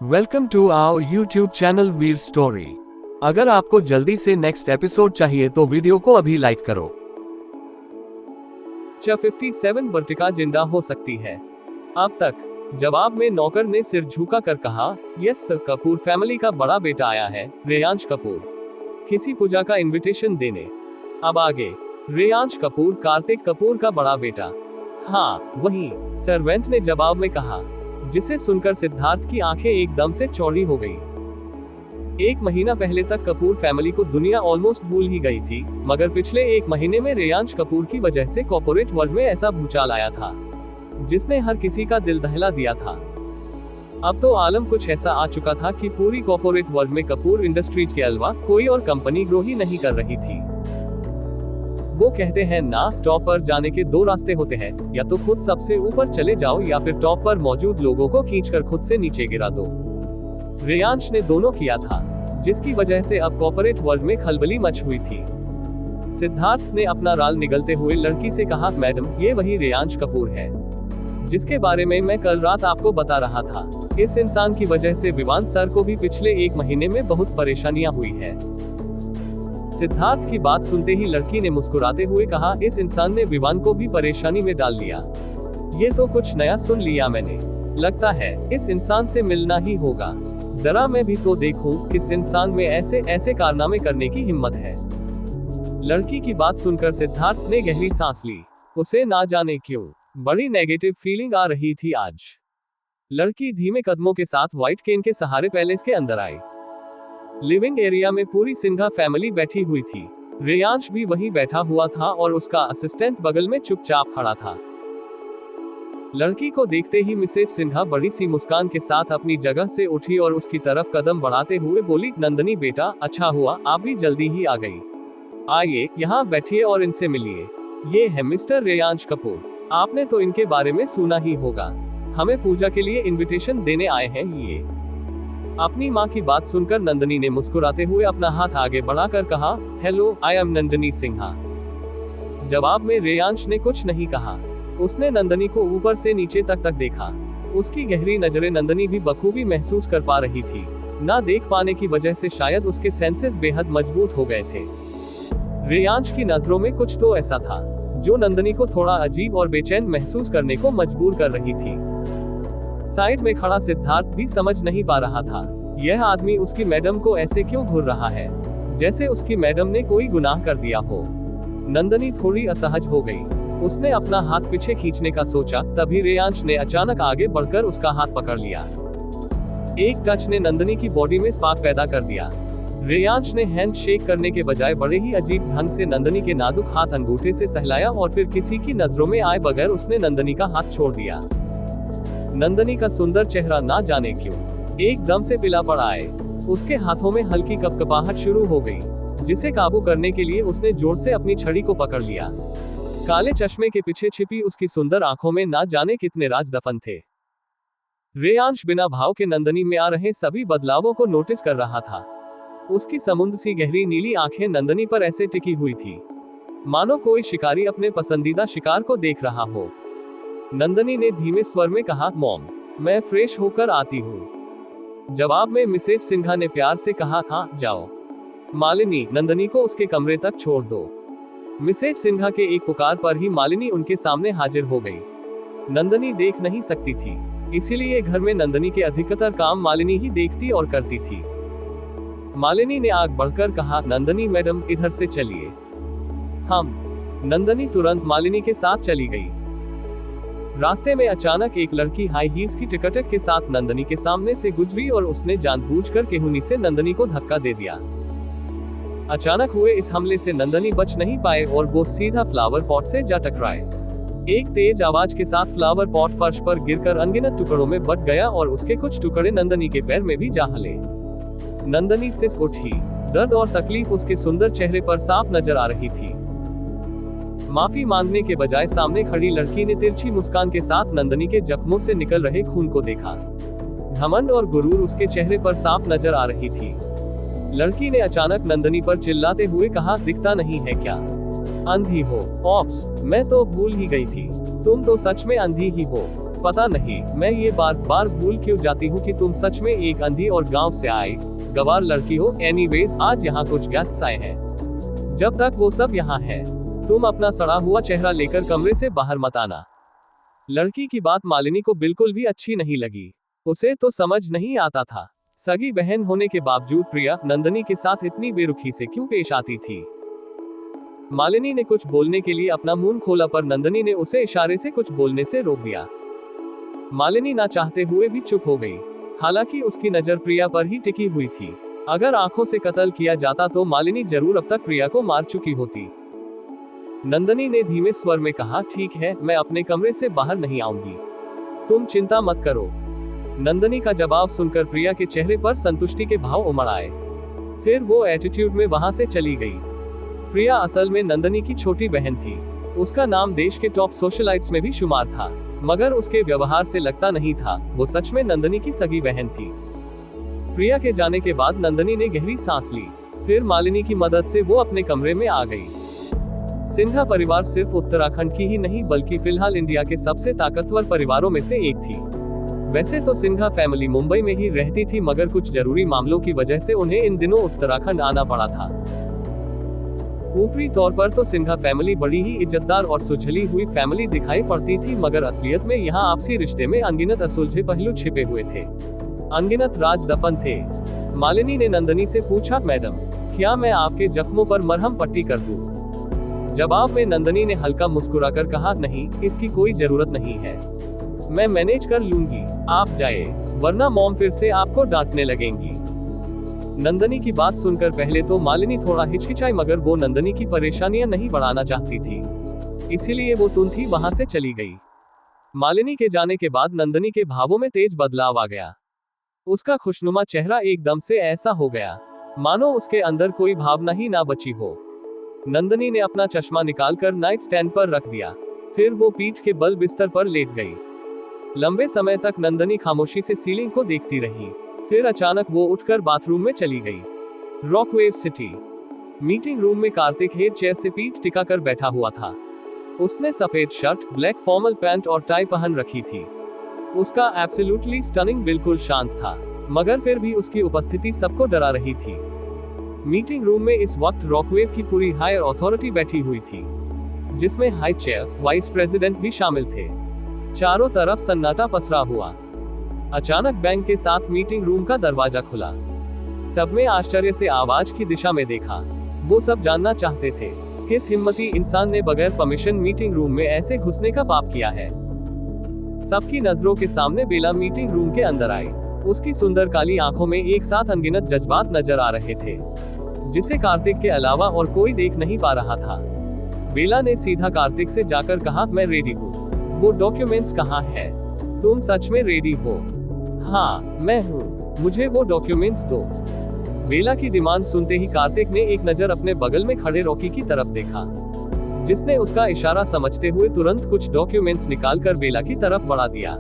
Welcome to our YouTube channel Veer story. अगर आपको जल्दी से नेक्स्ट एपिसोड चाहिए तो वीडियो को अभी लाइक करो। 57 वर्टिका जिंदा हो सकती है अब तक? जवाब में नौकर ने सिर झुका कर कहा, यस सर। कपूर फैमिली का बड़ा बेटा आया है, रेयांश कपूर, किसी पूजा का इनविटेशन देने। अब आगे, रेयांश कपूर कार्तिक कपूर का बड़ा बेटा। हाँ वही, सर्वेंट ने जवाब में कहा, जिसे सुनकर सिद्धार्थ की आंखें एकदम से चौड़ी हो गई। 1 महीना पहले तक कपूर फैमिली को दुनिया ऑलमोस्ट भूल ही गई थी, मगर पिछले 1 महीने में रेयांश कपूर की वजह से कॉर्पोरेट वर्ल्ड में ऐसा भूचाल आया था जिसने हर किसी का दिल दहला दिया था। अब तो आलम कुछ ऐसा आ चुका था कि पूरी कॉर्पोरेट वर्ल्ड में कपूर इंडस्ट्रीज के अलावा कोई और कंपनी ग्रो ही नहीं कर रही थी। वो कहते हैं ना, टॉप पर जाने के 2 रास्ते होते हैं, या तो खुद सबसे ऊपर चले जाओ या फिर टॉप पर मौजूद लोगों को खींचकर खुद से नीचे गिरा दो। रेयांश ने दोनों किया था, जिसकी वजह से अब कॉर्पोरेट वर्ल्ड में खलबली मच हुई थी। सिद्धार्थ ने अपना राल निगलते हुए लड़की से कहा, मैडम ये वही रेयांश कपूर है जिसके बारे में मैं कल रात आपको बता रहा था। इस इंसान की वजह से विवान सर को भी पिछले 1 महीने में बहुत परेशानियां हुई है। सिद्धार्थ की बात सुनते ही लड़की ने मुस्कुराते हुए कहा, इस इंसान ने विवान को भी परेशानी में डाल लिया। ये तो कुछ नया सुन लिया मैंने, लगता है इस इंसान से मिलना ही होगा। जरा मैं भी तो देखूं किस इंसान में ऐसे कारनामे करने की हिम्मत है। लड़की की बात सुनकर सिद्धार्थ ने गहरी सांस ली। उसे ना जाने क्यों बड़ी नेगेटिव फीलिंग आ रही थी आज। लड़की धीमे कदमों के साथ व्हाइट केन के सहारे पैलेस के अंदर आई। लिविंग एरिया में पूरी सिन्हा फैमिली बैठी हुई थी। रेयांश भी वहीं बैठा हुआ था और उसका असिस्टेंट बगल में चुपचाप खड़ा था। लड़की को देखते ही मिसेज सिन्हा बड़ी सी मुस्कान के साथ अपनी जगह से उठी और उसकी तरफ कदम बढ़ाते हुए बोली, नंदनी बेटा, अच्छा हुआ आप भी जल्दी ही आ गई। आइए यहाँ बैठिए और इनसे मिलिए। ये है मिस्टर रेयांश कपूर, आपने तो इनके बारे में सुना ही होगा। हमें पूजा के लिए इनविटेशन देने आए हैं ये। अपनी माँ की बात सुनकर नंदनी ने मुस्कुराते हुए अपना हाथ आगे बढ़ाकर कहा, hello I am Nandini Sinha. जवाब में रेयांश ने कुछ नहीं कहा। उसने नंदनी को ऊपर से नीचे तक देखा। उसकी गहरी नजरें नंदनी भी बखूबी महसूस कर पा रही थी। ना देख पाने की वजह से शायद उसके सेंसेस बेहद मजबूत हो गए थे। रेयांश की नजरों में कुछ तो ऐसा था जो नंदनी को थोड़ा अजीब और बेचैन महसूस करने को मजबूर कर रही थी। साइड में खड़ा सिद्धार्थ भी समझ नहीं पा रहा था, यह आदमी उसकी मैडम को ऐसे क्यों घूर रहा है, जैसे उसकी मैडम ने कोई गुनाह कर दिया हो। नंदनी थोड़ी असहज हो गई। उसने अपना हाथ पीछे खींचने का सोचा, तभी रेयांश ने अचानक आगे बढ़कर उसका हाथ पकड़ लिया। एक टच ने नंदनी की बॉडी में स्पार्क पैदा कर दिया। रेयांश ने हैंड शेक करने के बजाय बड़े ही अजीब ढंग से नंदनी के नाजुक हाथ अंगूठे से सहलाया और फिर किसी की नजरों में आए बगैर उसने नंदनी का हाथ छोड़ दिया। नंदनी का सुंदर चेहरा ना जाने क्यों एकदम से पिला पड़ा आए। उसके हाथों में हल्की कपकपाहट शुरू हो गई, जिसे काबू करने के लिए उसने जोर से अपनी छड़ी को पकड़ लिया। काले चश्मे के पीछे छिपी उसकी सुंदर आंखों में ना जाने कितने राज दफन थे। रेयांश बिना भाव के नंदनी में आ रहे सभी बदलावों को नोटिस कर रहा था। उसकी समुद्र सी गहरी नीली आंखें नंदनी पर ऐसे टिकी हुई थी मानो कोई शिकारी अपने पसंदीदा शिकार को देख रहा हो। नंदनी ने धीमे स्वर में कहा, मॉम मैं फ्रेश होकर आती हूँ। जवाब में मिसेज सिन्हा ने प्यार से कहा, हाँ जाओ। मालिनी, नंदनी को उसके कमरे तक छोड़ दो। मिसेज सिन्हा के एक पुकार पर ही मालिनी उनके सामने हाजिर हो गई। नंदनी देख नहीं सकती थी, इसीलिए घर में नंदनी के अधिकतर काम मालिनी ही देखती और करती थी। मालिनी ने आग बढ़कर कहा, नंदनी मैडम इधर से चलिए। नंदनी तुरंत मालिनी के साथ चली गई। रास्ते में अचानक एक लड़की हाई हील्स की टिकटक के साथ नंदनी के सामने से गुजरी और उसने जानबूझकर केहुनी से नंदनी को धक्का दे दिया। अचानक हुए इस हमले से नंदनी बच नहीं पाए और वो सीधा फ्लावर पॉट से जा टकराए। एक तेज आवाज के साथ फ्लावर पॉट फर्श पर गिरकर अनगिनत टुकड़ों में बट गया और उसके कुछ टुकड़े नंदनी के पैर में भी जा हले। नंदनी सिसक उठी। दर्द और तकलीफ उसके सुंदर चेहरे पर साफ नजर आ रही थी। माफी मांगने के बजाय सामने खड़ी लड़की ने तिरछी मुस्कान के साथ नंदनी के जख्मों से निकल रहे खून को देखा। घमंड और गुरूर उसके चेहरे पर साफ नजर आ रही थी। लड़की ने अचानक नंदनी पर चिल्लाते हुए कहा, दिखता नहीं है क्या, अंधी हो? ऑप्स, मैं तो भूल ही गई थी, तुम तो सच में अंधी ही हो। पता नहीं मैं ये बार बार भूल क्यों जाती हूँ कि तुम सच में एक अंधी और गांव से आई गवार लड़की हो। एनीवेज, आज यहाँ कुछ गेस्ट्स आए हैं। जब तक वो सब यहाँ है, तुम अपना सड़ा हुआ चेहरा लेकर कमरे से बाहर मत आना। लड़की की बात मालिनी को बिल्कुल भी अच्छी नहीं लगी। उसे तो समझ नहीं आता था सगी बहन होने के बावजूद प्रिया नंदनी के साथ इतनी बेरुखी से क्यों पेश आती थी। मालिनी ने कुछ बोलने के लिए अपना मुंह खोला पर नंदनी ने उसे इशारे से कुछ बोलने से रोक दिया। मालिनी ना चाहते हुए भी चुप हो गई। हालांकि उसकी नजर प्रिया पर ही टिकी हुई थी। अगर आंखों से कत्ल किया जाता तो मालिनी जरूर अब तक प्रिया को मार चुकी होती। नंदनी ने धीमे स्वर में कहा, ठीक है, मैं अपने कमरे से बाहर नहीं आऊंगी, तुम चिंता मत करो। नंदनी का जवाब सुनकर प्रिया के चेहरे पर संतुष्टि के भाव उमड़ आए। फिर वो एटीट्यूड में वहां से चली गई। प्रिया असल में नंदनी की छोटी बहन थी। उसका नाम देश के टॉप सोशलाइट्स में भी शुमार था, मगर उसके व्यवहार से लगता नहीं था वो सच में नंदनी की सगी बहन थी। प्रिया के जाने के बाद नंदनी ने गहरी सांस ली। फिर मालिनी की मदद से वो अपने कमरे में आ गई। सिन्हा परिवार सिर्फ उत्तराखंड की ही नहीं बल्कि फिलहाल इंडिया के सबसे ताकतवर परिवारों में से एक थी। वैसे तो सिन्हा फैमिली मुंबई में ही रहती थी, मगर कुछ जरूरी मामलों की वजह से उन्हें इन दिनों उत्तराखंड आना पड़ा था। ऊपरी तौर पर तो सिन्हा फैमिली बड़ी ही इज्जतदार और सुलझी हुई फैमिली दिखाई पड़ती थी, मगर असलियत में यहाँ आपसी रिश्ते में अनगिनत असुलझे पहलू छिपे हुए थे, अनगिनत राज दफन थे। मालिनी ने नंदनी से पूछा, मैडम, क्या मैं आपके जख्मों पर मरहम पट्टी कर दूं? जवाब में नंदनी ने हल्का मुस्कुराकर कहा, नहीं, इसकी कोई जरूरत नहीं है, मैं मैनेज कर लूंगी, आप जाए, वरना मॉम फिर से आपको डांटने लगेंगी। नंदनी की बात सुनकर पहले तो मालिनी थोड़ा हिचकिचाई, मगर वो नंदनी की परेशानियां नहीं बढ़ाना चाहती थी, इसीलिए वो तुरंत ही वहां से चली गई। मालिनी के जाने के बाद नंदनी के भावों में तेज बदलाव आ गया। उसका खुशनुमा चेहरा एकदम से ऐसा हो गया मानो उसके अंदर कोई भावना ही ना बची हो। नंदनी ने अपना चश्मा निकालकर नाइट स्टैंड पर रख दिया। फिर वो पीठ के बल बिस्तर पर लेट गई। लंबे समय तक नंदनी खामोशी से सीलिंग को देखती रही। फिर अचानक वो उठकर बाथरूम में चली गई। रॉकवेव सिटी मीटिंग रूम में कार्तिक हेड चेयर से पीठ टिकाकर बैठा हुआ था। उसने सफेद शर्ट, ब्लैक फॉर्मल पैंट और टाई पहन रखी थी। उसका एब्सोल्युटली स्टनिंग बिल्कुल शांत था, मगर फिर भी उसकी उपस्थिति सबको डरा रही थी। मीटिंग रूम में इस वक्त रॉकवेव की पूरी हायर अथॉरिटी बैठी हुई थी, जिसमें हाई चेयर, वाइस प्रेसिडेंट भी शामिल थे। चारों तरफ सन्नाटा पसरा हुआ। अचानक बैंक के साथ मीटिंग रूम का दरवाजा खुला। सब में आश्चर्य से आवाज की दिशा में देखा। वो सब जानना चाहते थे, किस हिम्मती इंसान ने बगैर परमिशन मीटिंग रूम में ऐसे घुसने का पाप किया है। सबकी नजरों के सामने बेला मीटिंग रूम के अंदर आई। उसकी सुंदर काली आंखों में एक साथ अनगिनत जज्बात नजर आ रहे थे, जिसे कार्तिक के अलावा और कोई देख नहीं पा रहा था। बेला ने सीधा कार्तिक से जाकर कहा, मैं रेडी हूँ, वो डॉक्यूमेंट्स कहाँ है? तुम सच में रेडी हो? हाँ, मैं हूँ, मुझे वो डॉक्यूमेंट्स दो। बेला की डिमांड सुनते ही कार्तिक ने एक नजर अपने बगल में खड़े रॉकी की तरफ देखा, जिसने उसका इशारा समझते हुए तुरंत कुछ डॉक्यूमेंट्स निकालकर बेला की तरफ बढ़ा दिया।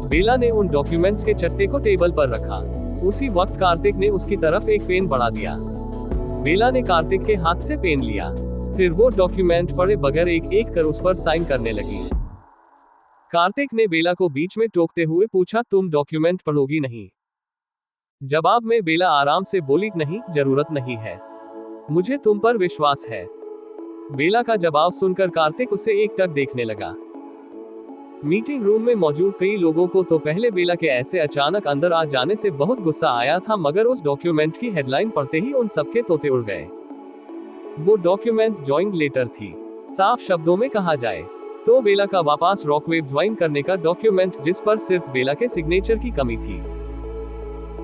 बेला ने उन डॉक्यूमेंट्स के चट्टे को टेबल पर रखा। उसी वक्त कार्तिक ने उसकी तरफ एक पेन बढ़ा दिया। बेला ने कार्तिक के हाथ से पेन लिया। फिर वो डॉक्यूमेंट पढ़े बगैर एक एक कर उस पर साइन करने लगी। कार्तिक ने बेला को बीच में टोकते हुए पूछा, तुम डॉक्यूमेंट पढ़ोगी नहीं? जवाब में बेला आराम से बोली, नहीं, जरूरत नहीं है, मुझे तुम पर विश्वास है। बेला का जवाब सुनकर कार्तिक उसे एकटक देखने लगा। मीटिंग रूम में मौजूद कई लोगों को तो पहले बेला के ऐसे अचानक अंदर आ जाने से बहुत गुस्सा आया था, मगर उस डॉक्यूमेंट की हेडलाइन पढ़ते ही उन सबके तोते उड़ गए। वो डॉक्यूमेंट ज्वाइंट लेटर थी। साफ शब्दों में कहा जाए तो बेला का वापस रॉकवेव ज्वाइन करने का डॉक्यूमेंट, जिस पर सिर्फ बेला के सिग्नेचर की कमी थी।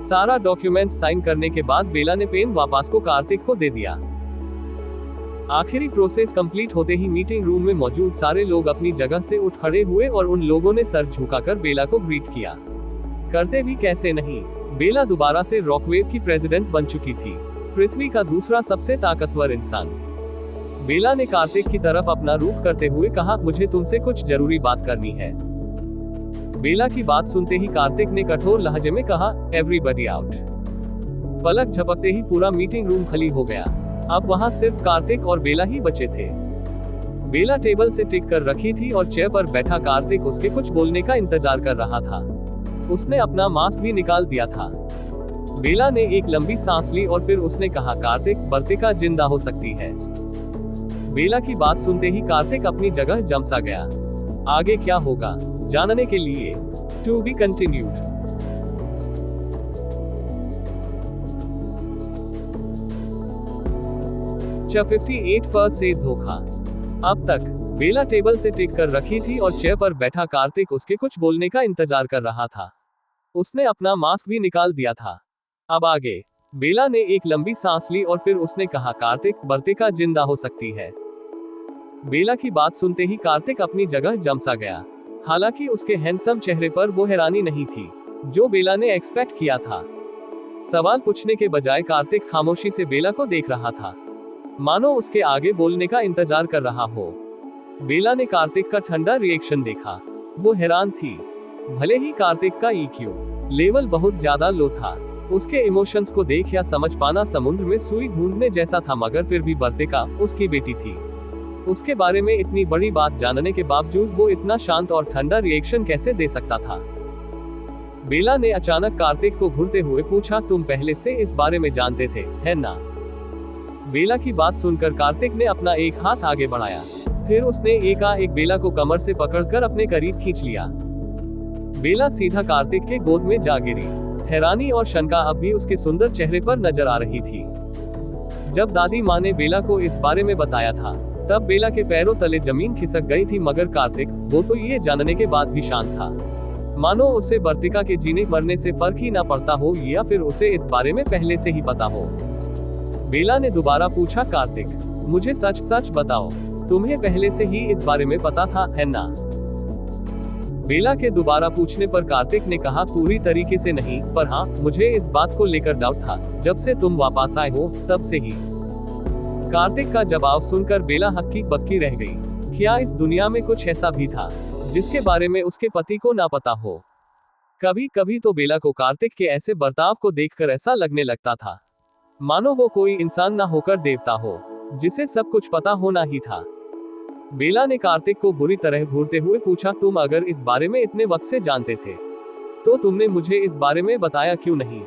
सारा डॉक्यूमेंट साइन करने के बाद बेला ने पेन वापस को कार्तिक को दे दिया। आखिरी प्रोसेस कंप्लीट होते ही मीटिंग रूम में मौजूद सारे लोग अपनी जगह से उठ खड़े हुए और उन लोगों ने सर झुकाकर बेला को ग्रीट किया। करते भी कैसे नहीं, बेला दोबारा से रॉकवेव की प्रेसिडेंट बन चुकी थी, पृथ्वी का दूसरा सबसे ताकतवर इंसान। बेला ने कार्तिक की तरफ अपना रुख करते हुए कहा, मुझे तुमसे कुछ जरूरी बात करनी है। बेला की बात सुनते ही कार्तिक ने कठोर लहजे में कहा, एवरीबॉडी आउट। पलक झपकते ही पूरा मीटिंग रूम खाली हो गया। अब वहां सिर्फ कार्तिक और बेला ही बचे थे। बेला टेबल से टिक कर रखी थी और चेयर पर बैठा कार्तिक उसके कुछ बोलने का इंतजार कर रहा था। उसने अपना मास्क भी निकाल दिया था। बेला ने एक लंबी सांस ली और फिर उसने कहा, कार्तिक, वर्तिका जिंदा हो सकती है। बेला की बात सुनते ही कार्तिक अपनी जगह जम सा गया। आगे क्या होगा जानने के लिए to be continued. Chapter 58 first से धोखा। अब तक बेला टेबल से टिक कर रखी थी और चेयर पर बैठा कार्तिक उसके कुछ बोलने का इंतजार कर रहा था। उसने अपना मास्क भी निकाल दिया था। अब आगे। बेला ने एक लंबी सांस ली और फिर उसने कहा, कार्तिक, वर्तिका जिंदा हो सकती है। बेला की बात सुनते ही कार्तिक अपनी जगह जम सा गया। हालांकि उसके हैंडसम चेहरे पर वो हैरानी नहीं थी जो बेला ने एक्सपेक्ट किया था। सवाल पूछने के बजाय कार्तिक खामोशी से बेला को देख रहा था, मानो उसके आगे बोलने का इंतजार कर रहा हो। बेला ने कार्तिक का ठंडा रिएक्शन देखा। वो हैरान थी। भले ही कार्तिक का ईक्यू लेवल बहुत ज्यादा लो था, उसके इमोशंस को देख या समझ पाना समुद्र में सुई ढूंढने जैसा था, मगर फिर भी वर्तिका उसकी बेटी थी। उसके बारे में इतनी बड़ी बात जानने के बावजूद वो इतना शांत और ठंडा रिएक्शन कैसे दे सकता था। बेला ने अचानक कार्तिक को घूरते हुए पूछा, तुम पहले से इस बारे में जानते थे, है ना? बेला की बात सुनकर कार्तिक ने अपना एक हाथ आगे बढ़ाया। फिर उसने एकाएक बेला को कमर से पकड़कर अपने करीब खींच लिया। बेला सीधा कार्तिक के गोद में जा गिरी। हैरानी और शंका अब भी उसके सुंदर चेहरे पर नजर आ रही थी। जब दादी माँ ने बेला को इस बारे में बताया था, तब बेला के पैरों तले जमीन खिसक गई थी, मगर कार्तिक, वो तो ये जानने के बाद भी शांत था, मानो उसे वर्तिका के जीने मरने से फर्क ही ना पड़ता हो, या फिर उसे इस बारे में पहले से ही पता हो। बेला ने दोबारा पूछा, कार्तिक, मुझे सच सच बताओ, तुम्हें पहले से ही इस बारे में पता था, है ना? बेला के दोबारा पूछने पर कार्तिक ने कहा, पूरी तरीके से नहीं, पर हाँ, मुझे इस बात को लेकर डाउट था। जब से तुम वापस आए हो, तब से ही। कार्तिक का जवाब सुनकर बेला हक्की बक्की रह गई। क्या इस दुनिया में कुछ ऐसा भी था जिसके बारे में उसके पति को ना पता हो? कभी कभी तो बेला को कार्तिक के ऐसे बर्ताव को देखकर ऐसा लगने लगता था मानो वो कोई इंसान ना होकर देवता हो, जिसे सब कुछ पता होना ही था। बेला ने कार्तिक को बुरी तरह घूरते हुए पूछा, तुम अगर इस बारे में इतने वक्त से जानते थे, तो तुमने मुझे इस बारे में बताया क्यों नहीं?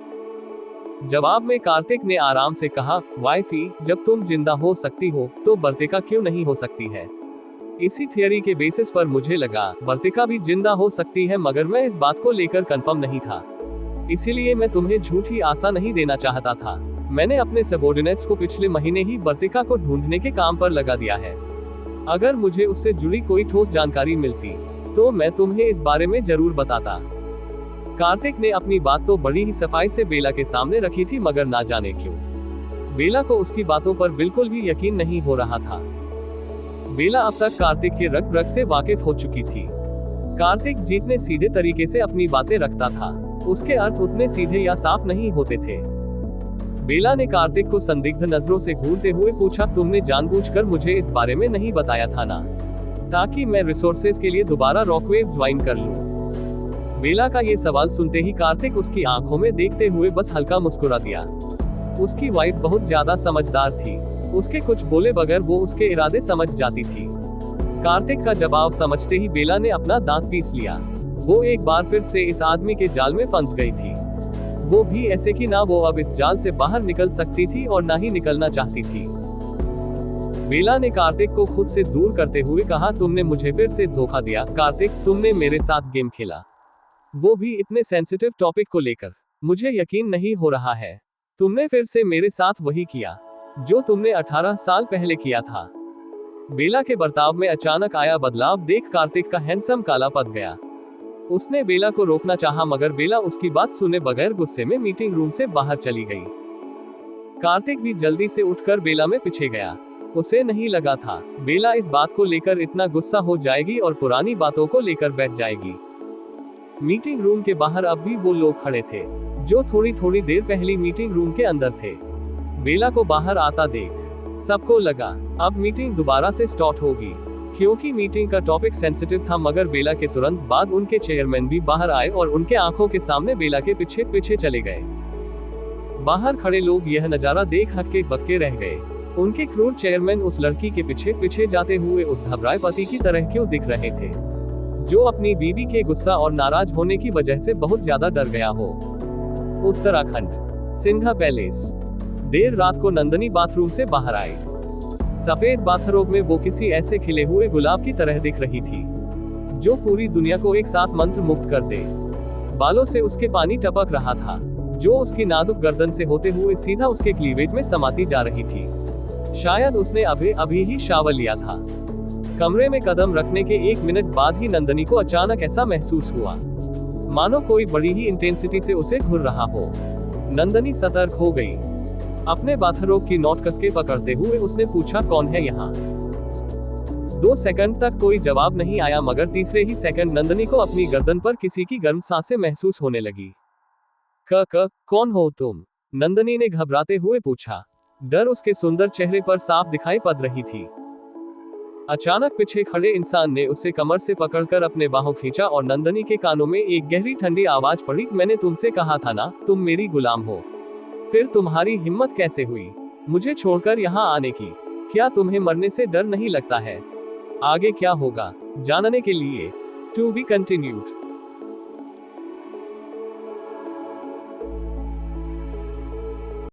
जवाब में कार्तिक ने आराम से कहा, वाइफी, जब तुम जिंदा हो सकती हो, तो वर्तिका क्यों नहीं हो सकती है? इसी थियरी के बेसिस पर मुझे लगा वर्तिका भी जिंदा हो सकती है, मगर मैं इस बात को लेकर कंफर्म नहीं था। इसीलिए मैं तुम्हें झूठी आशा नहीं देना चाहता था। मैंने अपने सबॉर्डिनेट्स को पिछले महीने ही वर्तिका को ढूंढने के काम पर लगा दिया है। अगर मुझे उससे जुड़ी कोई ठोस जानकारी मिलती, तो मैं तुम्हें इस बारे में जरूर बताता। कार्तिक ने अपनी बात तो बड़ी ही सफाई से बेला के सामने रखी थी, मगर ना जाने क्यों बेला को उसकी बातों पर बिल्कुल भी यकीन नहीं हो रहा था। बेला अब तक कार्तिक के रग रग से वाकिफ हो चुकी थी। कार्तिक जितने सीधे तरीके से अपनी बातें रखता था, उसके अर्थ उतने सीधे या साफ नहीं होते थे। बेला ने कार्तिक को संदिग्ध नजरों से घूरते हुए पूछा, तुमने जानबूझकर मुझे इस बारे में नहीं बताया था ना, ताकि मैं रिसोर्सेज के लिए दोबारा रॉकवेव ज्वाइन कर लूं? बेला का ये सवाल सुनते ही कार्तिक उसकी आंखों में देखते हुए बस हल्का मुस्कुरा दिया। उसकी वाइफ बहुत ज्यादा समझदार थी। उसके कुछ बोले बगैर वो उसके इरादे समझ जाती थी। कार्तिक का जवाब समझते ही बेला ने अपना दांत पीस लिया। वो एक बार फिर से इस आदमी के जाल में फंस गई थी। वो भी ऐसे कि ना वो अब इस जाल से बाहर निकल सकती थी और ना ही निकलना चाहती थी। बेला ने कार्तिक को खुद से दूर करते हुए कहा, तुमने मुझे फिर से धोखा दिया कार्तिक, तुमने मेरे साथ गेम खेला, वो भी इतने सेंसिटिव टॉपिक को लेकर। मुझे यकीन नहीं हो रहा है। तुमने फिर से मेरे साथ वही किया जो तुमने 18 साल पहले किया था। बेला के बर्ताव में अचानक आया बदलाव देख कार्तिक का हैंडसम काला पड़ गया। उसने बेला को रोकना चाहा, मगर बेला उसकी बात सुने बगैर गुस्से में मीटिंग रूम से बाहर चली गई। कार्तिक भी जल्दी से उठकर बेला में पीछे गया। उसे नहीं लगा था बेला इस बात को लेकर इतना गुस्सा हो जाएगी और पुरानी बातों को लेकर बैठ जाएगी। मीटिंग रूम के बाहर अब भी वो लोग खड़े थे जो थोड़ी थोड़ी देर पहले मीटिंग रूम के अंदर थे। बेला को बाहर आता देख सबको लगा अब मीटिंग दोबारा से स्टार्ट होगी, क्योंकि मीटिंग का टॉपिक सेंसिटिव था। मगर बेला के तुरंत बाद उनके चेयरमैन भी बाहर आए और उनके आंखों के सामने बेला के पीछे पीछे चले गए। बाहर खड़े लोग यह नजारा देख हक्के बक्के रह गए। उनके क्रूर चेयरमैन उस लड़की के पीछे पीछे जाते हुए उस घबराए पति की तरह क्यों दिख रहे थे, जो अपनी बीवी के गुस्सा और नाराज होने की वजह से बहुत ज्यादा डर गया हो। उत्तराखंड, सिंघा पैलेस। देर रात को नंदनी बाथरूम से बाहर आई। सफेद बाथरोब में वो किसी ऐसे खिले हुए गुलाब की तरह दिख रही थी, जो पूरी दुनिया को एक साथ मंत्र मुक्त कर दे। बालों से उसके पानी टपक रहा था, जो उसकी नाजुक गर्दन से होते हुए सीधा उसके क्लीवेज में समाती जा रही थी। शायद उसने अभी ही शावर लिया था। कमरे में कदम रखने के 1 मिनट बाद ही नंदनी को अचानक ऐसा महसूस हुआ, मानो कोई बड़ी ही इंटेंसिटी से उसे घूर रहा हो। नंदनी सतर्क हो गई। अपने बाथरोब की नोट कसके पकड़ते हुए उसने पूछा, कौन है यहाँ? 2 सेकंड तक कोई जवाब नहीं आया, मगर तीसरे ही सेकंड नंदनी को अपनी गर्दन पर किसी की गर्म सांसें महसूस होने लगी। कौन हो तुम? नंदनी ने घबराते हुए पूछा। डर उसके सुंदर चेहरे पर साफ दिखाई पड़ रही थी। अचानक पीछे खड़े इंसान ने उसे कमर से पकड़कर अपने बाहों खींचा और नंदनी के कानों में एक गहरी ठंडी आवाज पड़ी, मैंने तुमसे कहा था ना, तुम मेरी गुलाम हो। फिर तुम्हारी हिम्मत कैसे हुई मुझे छोड़कर यहाँ आने की? क्या तुम्हें मरने से डर नहीं लगता है? आगे क्या होगा जानने के लिए टू बी कंटिन्यूड।